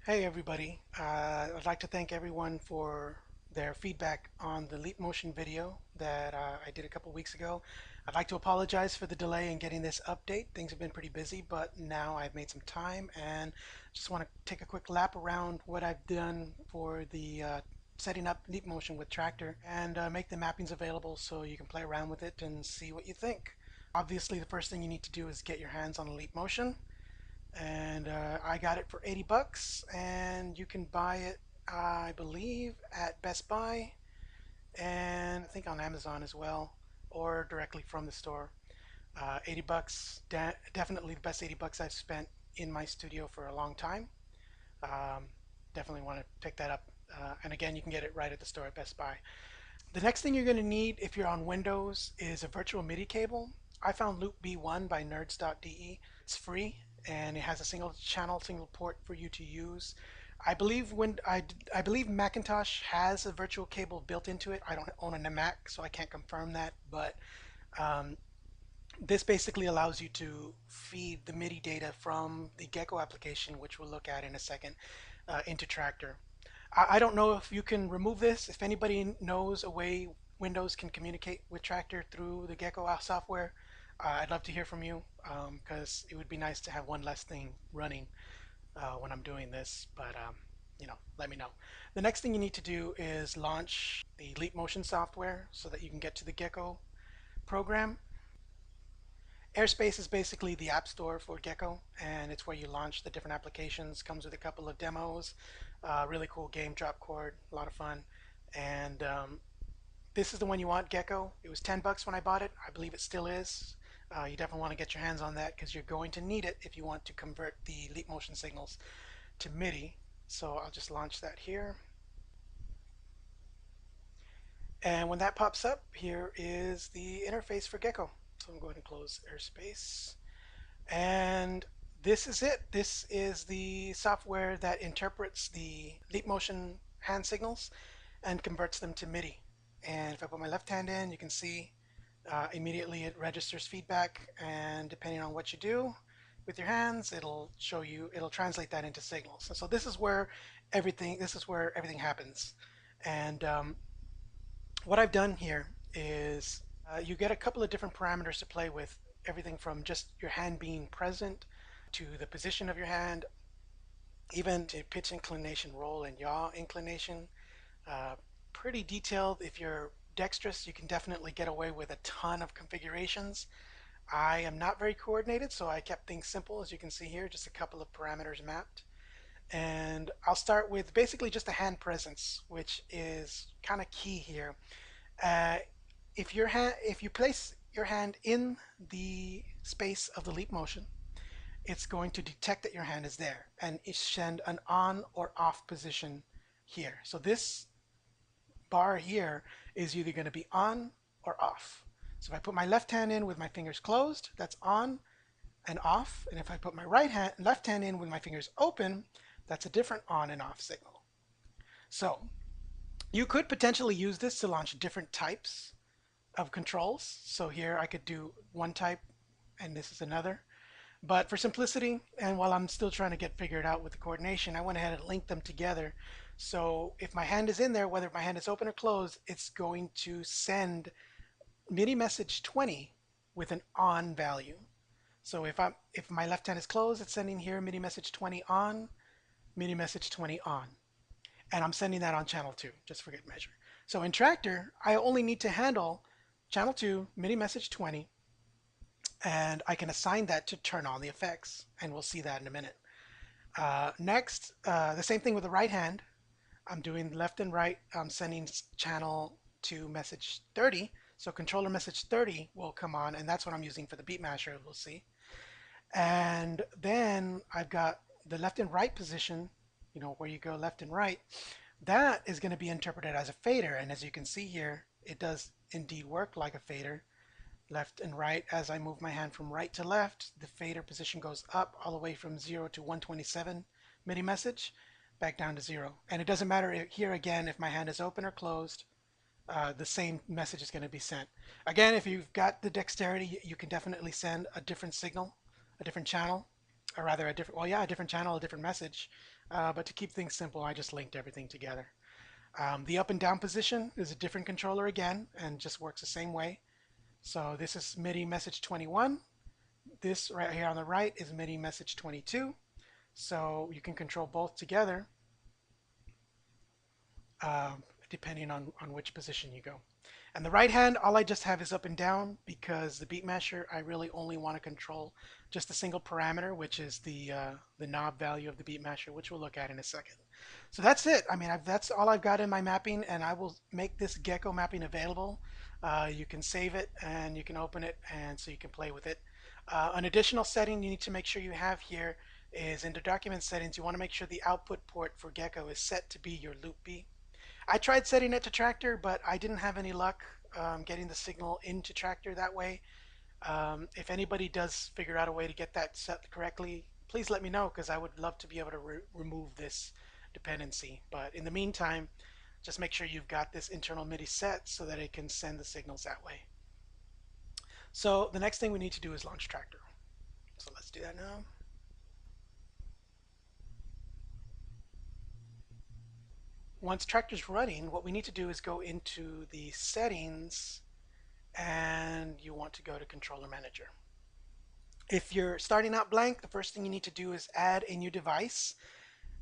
Hey everybody, I'd like to thank everyone for their feedback on the Leap Motion video that I did a couple weeks ago. I'd like to apologize for the delay in getting this update. Things have been pretty busy, but now I've made some time and just want to take a quick lap around what I've done for the setting up Leap Motion with Traktor and make the mappings available so you can play around with it and see what you think. Obviously, the first thing you need to do is get your hands on a Leap Motion, and I got it for 80 bucks, and you can buy it, I believe, at Best Buy and I think on Amazon as well, or directly from the store. 80 bucks, definitely the best 80 bucks I've spent in my studio for a long time. Um, Definitely want to pick that up. And again, you can get it right at the store at Best Buy. The next thing you're going to need if you're on Windows is a virtual MIDI cable. I found Loop B1 by nerds.de. It's free and it has a single channel, single port for you to use. I believe Macintosh has a virtual cable built into it. I don't own a Mac, so I can't confirm that, but um, this basically allows you to feed the MIDI data from the Geco application, which we'll look at in a second, into Traktor. I don't know if you can remove this. If anybody knows a way Windows can communicate with Traktor through the Geco software, I'd love to hear from you because it would be nice to have one less thing running when I'm doing this. But let me know. The next thing you need to do is launch the Leap Motion software so that you can get to the Geco program. Airspace is basically the app store for Geco, and it's where you launch the different applications. Comes with a couple of demos, really cool game, drop chord, a lot of fun. And this is the one you want, Geco. It was 10 bucks when I bought it. I believe it still is. You definitely want to get your hands on that because you're going to need it if you want to convert the Leap Motion signals to MIDI. So I'll just launch that here. And when that pops up, here is the interface for Geco. So I'm going to close Airspace. And this is it. This is the software that interprets the Leap Motion hand signals and converts them to MIDI. And if I put my left hand in, you can see immediately it registers feedback, and depending on what you do with your hands, it'll translate that into signals. And so this is where everything happens. And what I've done here is you get a couple of different parameters to play with, everything from just your hand being present to the position of your hand, even to pitch inclination, roll, and yaw inclination. Uh, Pretty detailed. If you're dexterous, you can definitely get away with a ton of configurations. I am not very coordinated, so I kept things simple, as you can see here, just a couple of parameters mapped. And I'll start with basically just a hand presence, which is kind of key here. Uh, if you place your hand in the space of the leap motion, it's going to detect that your hand is there and send an on or off position here. So this bar here is either going to be on or off. So if I put my left hand in with my fingers closed, that's on and off. And if I put my left hand in with my fingers open, that's a different on and off signal. So you could potentially use this to launch different types of controls. So here I could do one type and this is another. But for simplicity, and while I'm still trying to get figured out with the coordination, I went ahead and linked them together. So if my hand is in there, whether my hand is open or closed, it's going to send MIDI message 20 with an on value. So if my left hand is closed, it's sending here MIDI message 20 on, MIDI message 20 on. And I'm sending that on channel 2, just for good measure. So in Traktor, I only need to handle channel 2, MIDI message 20, and I can assign that to turn on the effects, and we'll see that in a minute. Next, the same thing with the right hand. I'm doing left and right. I'm sending channel to message 30, so controller message 30 will come on, and that's what I'm using for the beat masher, we'll see. And then I've got the left and right position, where you go left and right. That is going to be interpreted as a fader, and as you can see here, it does indeed work like a fader. Left and right, as I move my hand from right to left, the fader position goes up all the way from 0 to 127 MIDI message, back down to 0. And it doesn't matter here again if my hand is open or closed, the same message is going to be sent. Again, if you've got the dexterity, you can definitely send a different signal, a different channel. or rather a different, well, yeah, a different channel, a different message. But to keep things simple, I just linked everything together. The up and down position is a different controller again and just works the same way. So this is MIDI message 21. This right here on the right is MIDI message 22. So you can control both together depending on which position you go. And the right hand, all I just have is up and down because the beat masher, I really only want to control just a single parameter, which is the knob value of the beat masher, which we'll look at in a second. So that's it. I mean, that's all I've got in my mapping, and I will make this Geco mapping available. You can save it and you can open it, and so you can play with it. An additional setting you need to make sure you have here is in the document settings, you want to make sure the output port for Geco is set to be your loop B. I tried setting it to Traktor, but I didn't have any luck getting the signal into Traktor that way. If anybody does figure out a way to get that set correctly, please let me know because I would love to be able to remove this dependency. But in the meantime, just make sure you've got this internal MIDI set so that it can send the signals that way. So the next thing we need to do is launch Traktor. So let's do that now. Once Traktor's running, what we need to do is go into the settings and you want to go to controller manager. If you're starting out blank, the first thing you need to do is add a new device,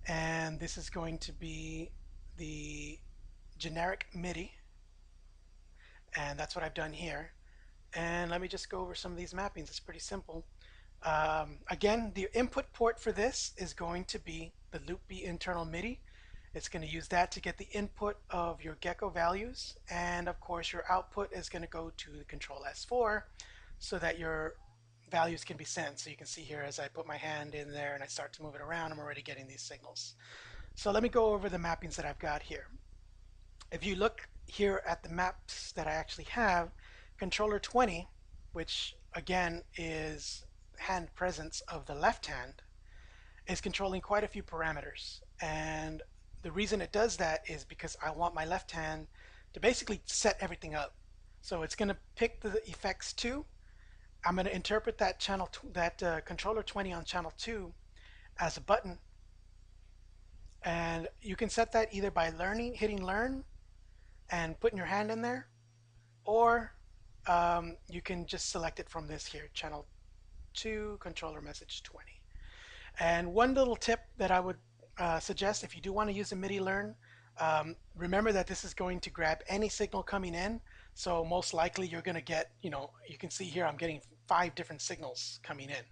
and this is going to be the generic MIDI, and that's what I've done here. And let me just go over some of these mappings. It's pretty simple. Again, the input port for this is going to be the loop B internal MIDI. It's going to use that to get the input of your Geco values, and of course your output is going to go to the control S4 so that your values can be sent. So you can see here as I put my hand in there and I start to move it around, I'm already getting these signals. So let me go over the mappings that I've got here. If you look here at the maps that I actually have, controller 20, which again is hand presence of the left hand, is controlling quite a few parameters. And the reason it does that is because I want my left hand to basically set everything up. So it's going to pick the effects 2. I'm going to interpret that controller 20 on channel 2 as a button, and you can set that either by hitting learn and putting your hand in there, or you can just select it from this here, channel 2 controller message 20. And one little tip that I would suggest if you do want to use a MIDI learn, remember that this is going to grab any signal coming in. So most likely you're going to get, you can see here I'm getting 5 different signals coming in.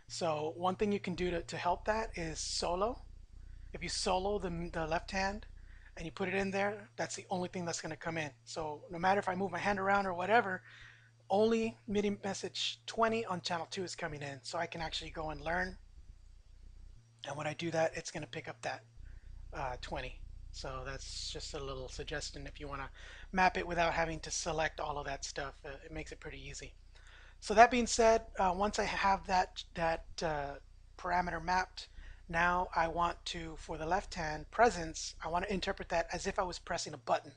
So one thing you can do to help that is solo. If you solo the left hand and you put it in there, that's the only thing that's going to come in. So no matter if I move my hand around or whatever, only MIDI message 20 on channel 2 is coming in. So I can actually go and learn. And when I do that, it's going to pick up that 20. So that's just a little suggestion if you want to map it without having to select all of that stuff. It makes it pretty easy. So that being said, once I have that parameter mapped, now I want to, for the left hand presence, I want to interpret that as if I was pressing a button.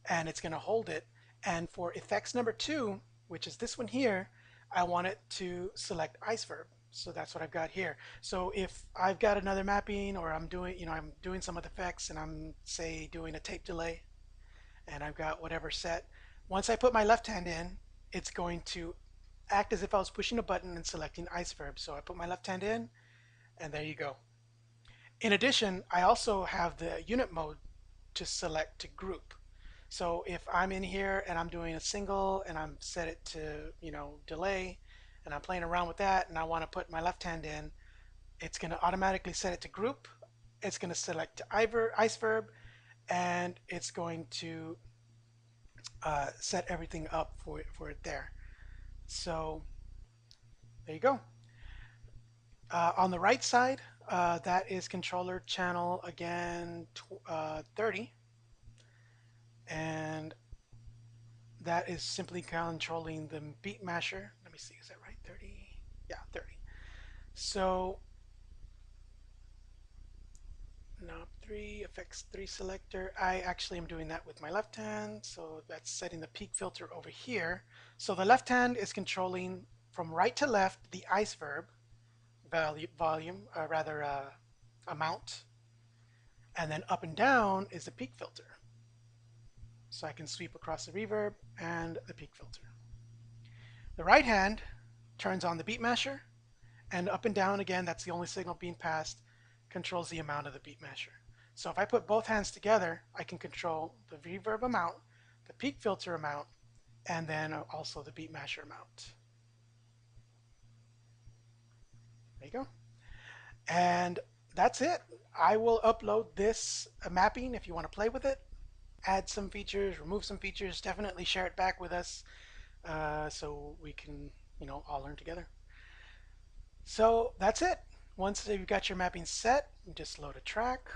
And it's going to hold it. And for effects number 2, which is this one here, I want it to select ice verb. So that's what I've got here. So if I've got another mapping, or I'm doing some of the effects, and I'm say doing a tape delay, and I've got whatever set, once I put my left hand in, it's going to act as if I was pushing a button and selecting ice verb. So I put my left hand in, and there you go. In addition, I also have the unit mode to select to group. So if I'm in here and I'm doing a single and I'm set it to delay, and I'm playing around with that, and I want to put my left hand in, it's going to automatically set it to group. It's going to select ice verb, and it's going to set everything up for it there. So there you go. On the right side, that is controller channel again 30, and that is simply controlling the beat masher. Let me see, is that right? 30? Yeah, 30. So knob 3, effects 3 selector. I actually am doing that with my left hand, so that's setting the peak filter over here. So the left hand is controlling from right to left the ice verb, amount, and then up and down is the peak filter. So I can sweep across the reverb and the peak filter. The right hand turns on the beat masher, and up and down again, that's the only signal being passed, controls the amount of the beat masher. So if I put both hands together, I can control the reverb amount, the peak filter amount, and then also the beat masher amount. There you go. And that's it. I will upload this mapping if you want to play with it, add some features, remove some features, definitely share it back with us so we can, all learn together. So that's it. Once you've got your mapping set, just load a track.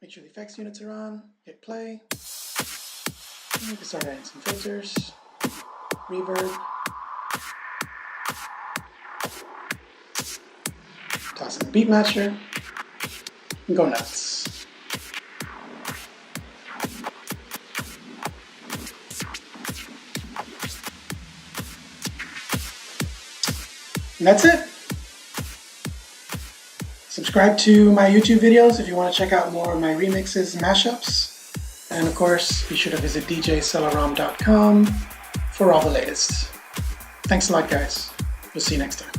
Make sure the effects units are on, hit play. And you can start adding some filters, reverb. Toss in the beat matcher, and go nuts. And that's it. Subscribe to my YouTube videos if you want to check out more of my remixes and mashups. And of course, be sure to visit djcelaram.com for all the latest. Thanks a lot, guys. We'll see you next time.